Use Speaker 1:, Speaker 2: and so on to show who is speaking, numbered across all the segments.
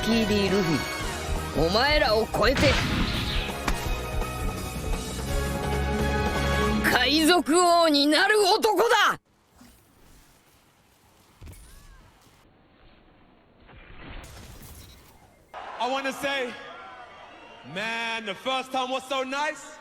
Speaker 1: キー・ルフィ、お前らを超えて海賊王になる男だ。
Speaker 2: I want to say, man, the first time was so nice,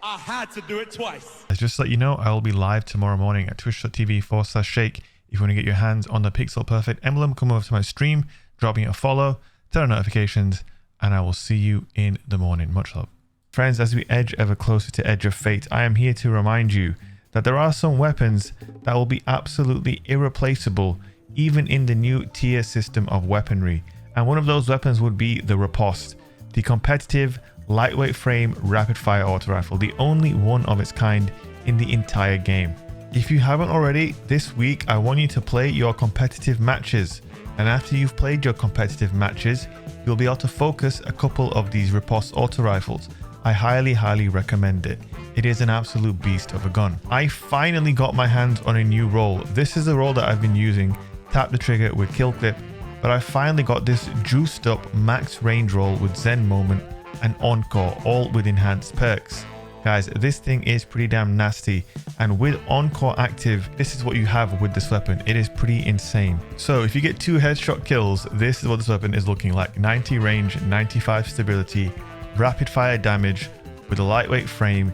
Speaker 2: I had to do it twice.
Speaker 3: Just to let you know, I will be live tomorrow morning at twitch.tv/shake. If you want to get your hands on the Pixel Perfect emblem, come over to my stream, drop me a follow, turn on notifications, and I will see you in the morning. Much love. Friends, as we edge ever closer to Edge of Fate, I am here to remind you that there are some weapons that will be absolutely irreplaceable, even in the new tier system of weaponry. And one of those weapons would be the riposte, the competitive lightweight frame rapid fire auto rifle, the only one of its kind in the entire game. If you haven't already, this week I want you to play your competitive matches, and after you've played your competitive matches, you'll be able to focus a couple of these riposte auto rifles. I highly recommend it. It is an absolute beast of a gun. I finally got my hands on a new roll. This is a roll that I've been using, tap the trigger with kill clip, but I finally got this juiced up max range roll with Zen moment and encore, all with enhanced perks. Guys, this thing is pretty damn nasty, and with encore active, this is what you have with this weapon. It is pretty insane. So if you get 2 headshot kills, this is what this weapon is looking like. 90 range, 95 stability, rapid fire damage with a lightweight frame,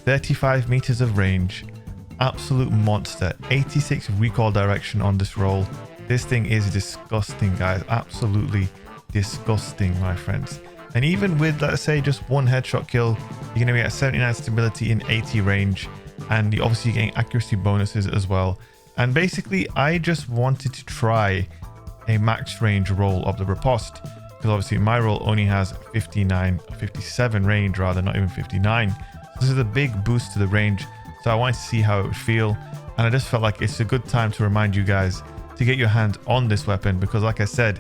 Speaker 3: 35 meters of range, absolute monster. 86 recoil direction on this roll. This thing is disgusting, guys. Absolutely disgusting, my friends. And even with, let's say, just 1 headshot kill, you're going to be at 79 stability in 80 range, and you're obviously getting accuracy bonuses as well. And basically, I just wanted to try a max range roll of the riposte, because obviously my roll only has 57 range, rather, not even 59. This is a big boost to the range, so I wanted to see how it would feel, and I just felt like it's a good time to remind you guys to get your hands on this weapon, because like I said,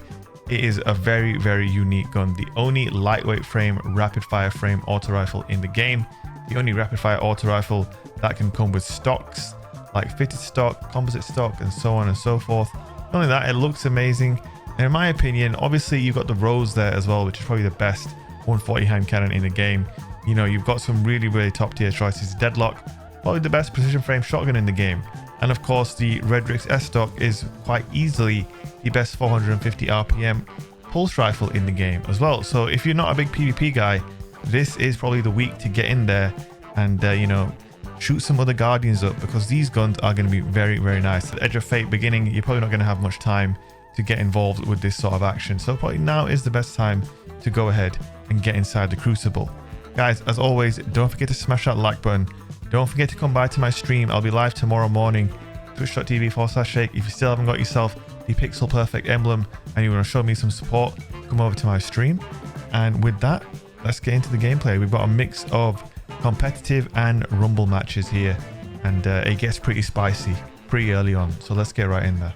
Speaker 3: it is a very unique gun. The only lightweight frame rapid fire frame auto rifle in the game, the only rapid fire auto rifle that can come with stocks like fitted stock, composite stock, and so on and so forth. Not only that, it looks amazing, and in my opinion, obviously you've got the Rose there as well, which is probably the best 140 hand cannon in the game. You know, you've got some really top tier choices. Deadlock, probably the best precision frame shotgun in the game. And of course, the Redrix S-Stock is quite easily the best 450 RPM pulse rifle in the game as well. So if you're not a big PvP guy, this is probably the week to get in there and, you know, shoot some other Guardians up, because these guns are going to be very nice. At Edge of Fate beginning, you're probably not going to have much time to get involved with this sort of action. So probably now is the best time to go ahead and get inside the Crucible. Guys, as always, don't forget to smash that like button. Don't forget to come by to my stream. I'll be live tomorrow morning, twitch.tv/shake. If you still haven't got yourself the Pixel Perfect emblem and you want to show me some support, come over to my stream. And with that, let's get into the gameplay. We've got a mix of competitive and rumble matches here, and it gets pretty spicy pretty early on. So let's get right in there.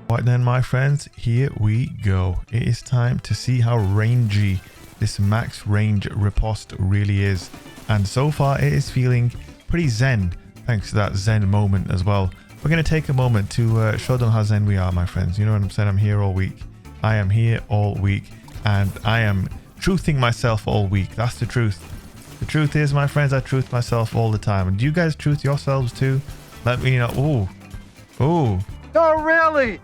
Speaker 3: Right then, my friends, here we go. It is time to see how rangy this max range riposte really is, and so far it is feeling pretty zen thanks to that zen moment as well. We're going to take a moment to show them how zen we are, my friends. You know what I'm saying? I'm here all week. I am here all week, and I am truthing myself all week. That's the truth. The truth is, my friends, I truth myself all the time. And do you guys truth yourselves too? Let me know. Ooh.
Speaker 4: No, really?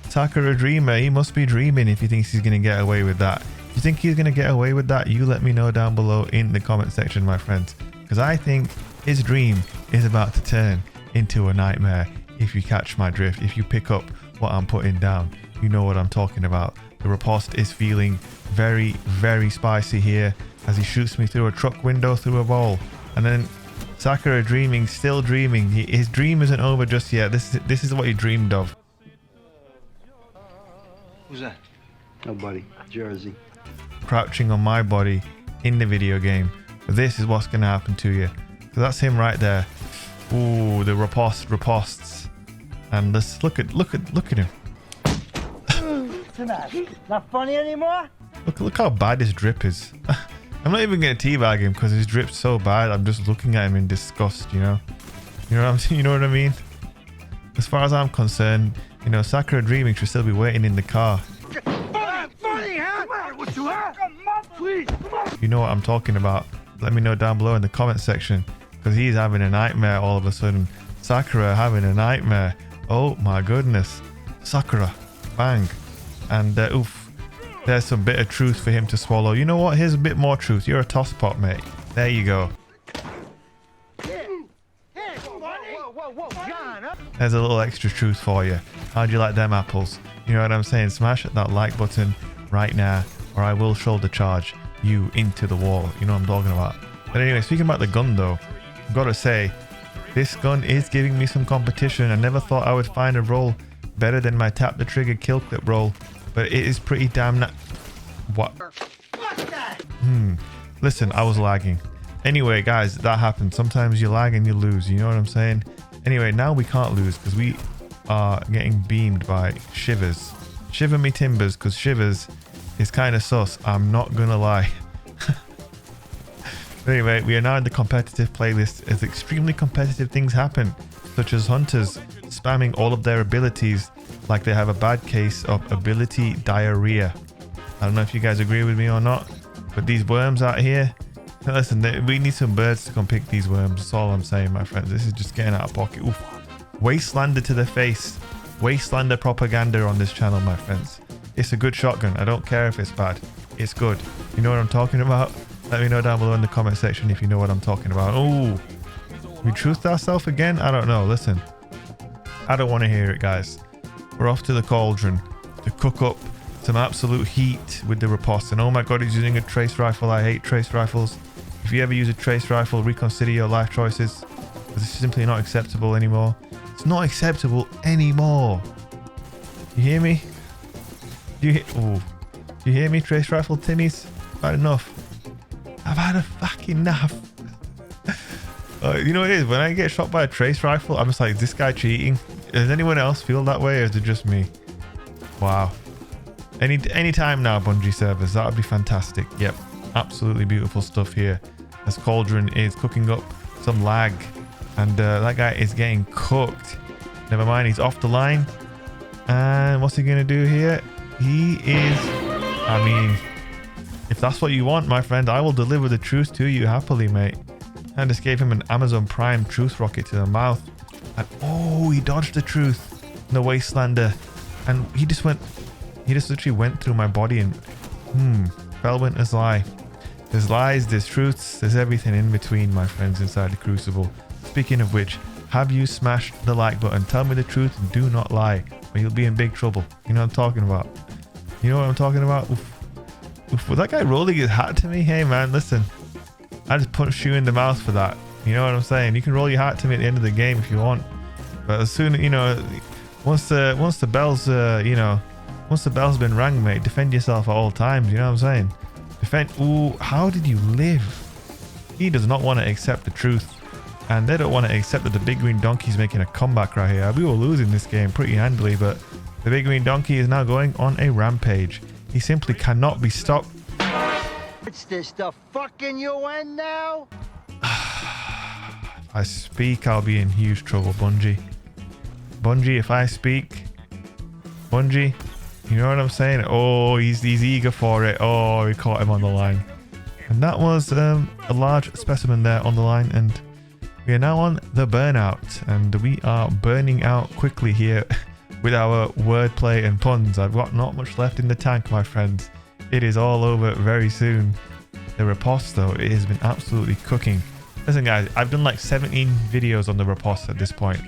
Speaker 3: Takara Dreamer, he must be dreaming if he thinks he's going to get away with that. You think he's going to get away with that? You let me know down below in the comment section, my friends, because I think his dream is about to turn into a nightmare. If you catch my drift, if you pick up what I'm putting down, you know what I'm talking about. The riposte is feeling very spicy here as he shoots me through a truck window, through a wall, and then Sakura dreaming, still dreaming. His dream isn't over just yet. This is what he dreamed of.
Speaker 4: Who's that? Nobody. Jersey.
Speaker 3: Crouching on my body in the video game. This is what's going to happen to you. So that's him right there. Ooh, the ripostes. And let's look at him.
Speaker 4: Not funny anymore?
Speaker 3: Look how bad his drip is. I'm not even going to teabag him because his drip's so bad. I'm just looking at him in disgust, you know? You know what I'm saying? You know what I mean? As far as I'm concerned, you know, Sakura Dreaming should still be waiting in the car. You know what I'm talking about. Let me know down below in the comment section, because he's having a nightmare all of a sudden. Sakura having a nightmare. Oh my goodness. Sakura. Bang. And oof. There's some bit of truth for him to swallow. You know what? Here's a bit more truth. You're a tosspot, mate. There you go. There's a little extra truth for you. How'd you like them apples? You know what I'm saying? Smash that like button right now, or I will shoulder charge you into the wall. You know what I'm talking about. But anyway, speaking about the gun though, I've got to say, this gun is giving me some competition. I never thought I would find a role better than my tap the trigger kill clip role, but it is pretty damn what? Listen, I was lagging. Anyway, guys, that happens. Sometimes you lag and you lose. You know what I'm saying? Anyway, now we can't lose because we are getting beamed by Shivers. Shiver me timbers, because Shivers is kind of sus. I'm not gonna lie. Anyway, we are now in the competitive playlist as extremely competitive things happen, such as hunters spamming all of their abilities like they have a bad case of ability diarrhea. I don't know if you guys agree with me or not, but these worms out here, listen, we need some birds to come pick these worms. That's all I'm saying, my friends. This is just getting out of pocket. Oof. Wastelander to the face. Wastelander propaganda on this channel, my friends. It's a good shotgun. I don't care if it's bad. It's good. You know what I'm talking about? Let me know down below in the comment section if you know what I'm talking about. Oh, we truthed ourselves again? I don't know. Listen, I don't want to hear it, guys. We're off to the cauldron to cook up some absolute heat with the riposte. And oh my god, he's using a trace rifle. I hate trace rifles. If you ever use a trace rifle, reconsider your life choices, because it's simply not acceptable anymore. It's not acceptable anymore. You hear me? Do you hear me, trace rifle Timmies? I've had enough. I've had a fucking enough. You know what it is? When I get shot by a trace rifle, I'm just like, is this guy cheating? Does anyone else feel that way, or is it just me? Wow. Any time now, Bungie servers, that would be fantastic. Yep, absolutely beautiful stuff here. As Cauldron is cooking up some lag, and that guy is getting cooked. Never mind, he's off the line. And what's he gonna do here? He is, I mean, if that's what you want, my friend, I will deliver the truth to you happily, mate. And just gave him an Amazon Prime truth rocket to the mouth. And oh, he dodged the truth. The Wastelander. And he just literally went through my body and fell Winter's lie. There's lies, there's truths, there's everything in between, my friends, inside the Crucible. Speaking of which, have you smashed the like button? Tell me the truth and do not lie, or you'll be in big trouble. You know what I'm talking about? You know what I'm talking about? Oof. Oof. Was that guy rolling his hat to me? Hey man, listen. I just punched you in the mouth for that. You know what I'm saying? You can roll your hat to me at the end of the game if you want. But as soon, you know, once the bell's, once the bell's been rang, mate, defend yourself at all times. You know what I'm saying? Defend. Ooh, how did you live? He does not want to accept the truth. And they don't want to accept that the big green donkey's making a comeback right here. We were losing this game pretty handily, but the big green donkey is now going on a rampage. He simply cannot be stopped.
Speaker 4: It's this the fucking UN now?
Speaker 3: If I speak, I'll be in huge trouble, Bungie. Bungie, if I speak, Bungie, you know what I'm saying? Oh, he's eager for it. Oh, we caught him on the line. And that was a large specimen there on the line, and we are now on the burnout, and we are burning out quickly here with our wordplay and puns. I've got not much left in the tank, my friends. It is all over very soon. The riposte, though, it has been absolutely cooking. Listen, guys, I've done like 17 videos on the riposte at this point.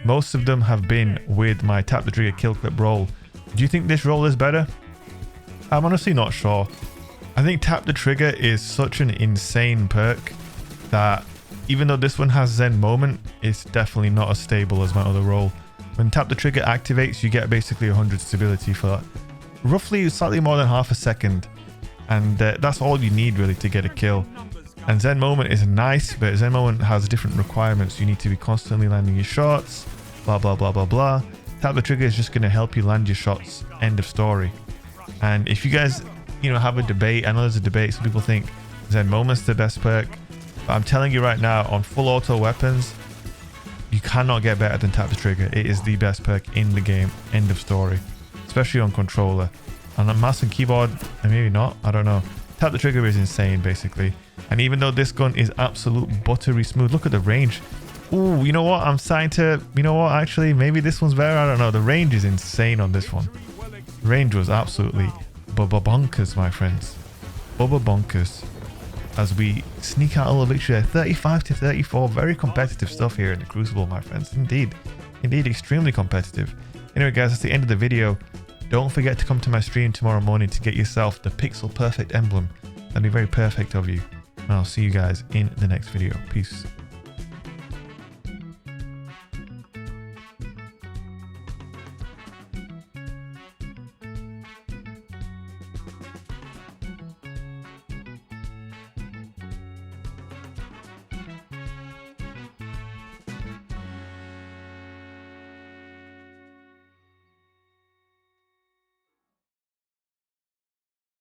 Speaker 3: Most of them have been with my tap the trigger kill clip roll. Do you think this roll is better? I'm honestly not sure. I think tap the trigger is such an insane perk that even though this one has Zen moment, it's definitely not as stable as my other roll. When tap the trigger activates, you get basically 100 stability for roughly slightly more than half a second, and that's all you need really to get a kill. And Zen moment is nice, but Zen moment has different requirements. You need to be constantly landing your shots, blah blah blah blah blah. Tap the trigger is just going to help you land your shots, end of story. And if you guys, you know, have a debate, I know there's a debate, some people think Zen moment's the best perk, but I'm telling you right now, on full auto weapons, You cannot get better than tap the trigger. It is the best perk in the game. End of story. Especially on controller. On a mouse and keyboard, and maybe not, I don't know. Tap the trigger is insane, basically. And even though this gun is absolute buttery smooth, look at the range. Ooh, you know what? I'm starting to, you know what? Actually, maybe this one's better. I don't know. The range is insane on this one. Range was absolutely bonkers, my friends. Bonkers. As we sneak out a little victory there. 35 to 34. Very competitive stuff here in the Crucible, my friends. Indeed. Indeed, extremely competitive. Anyway, guys, that's the end of the video. Don't forget to come to my stream tomorrow morning to get yourself the Pixel Perfect emblem. That'd be very perfect of you. And I'll see you guys in the next video. Peace.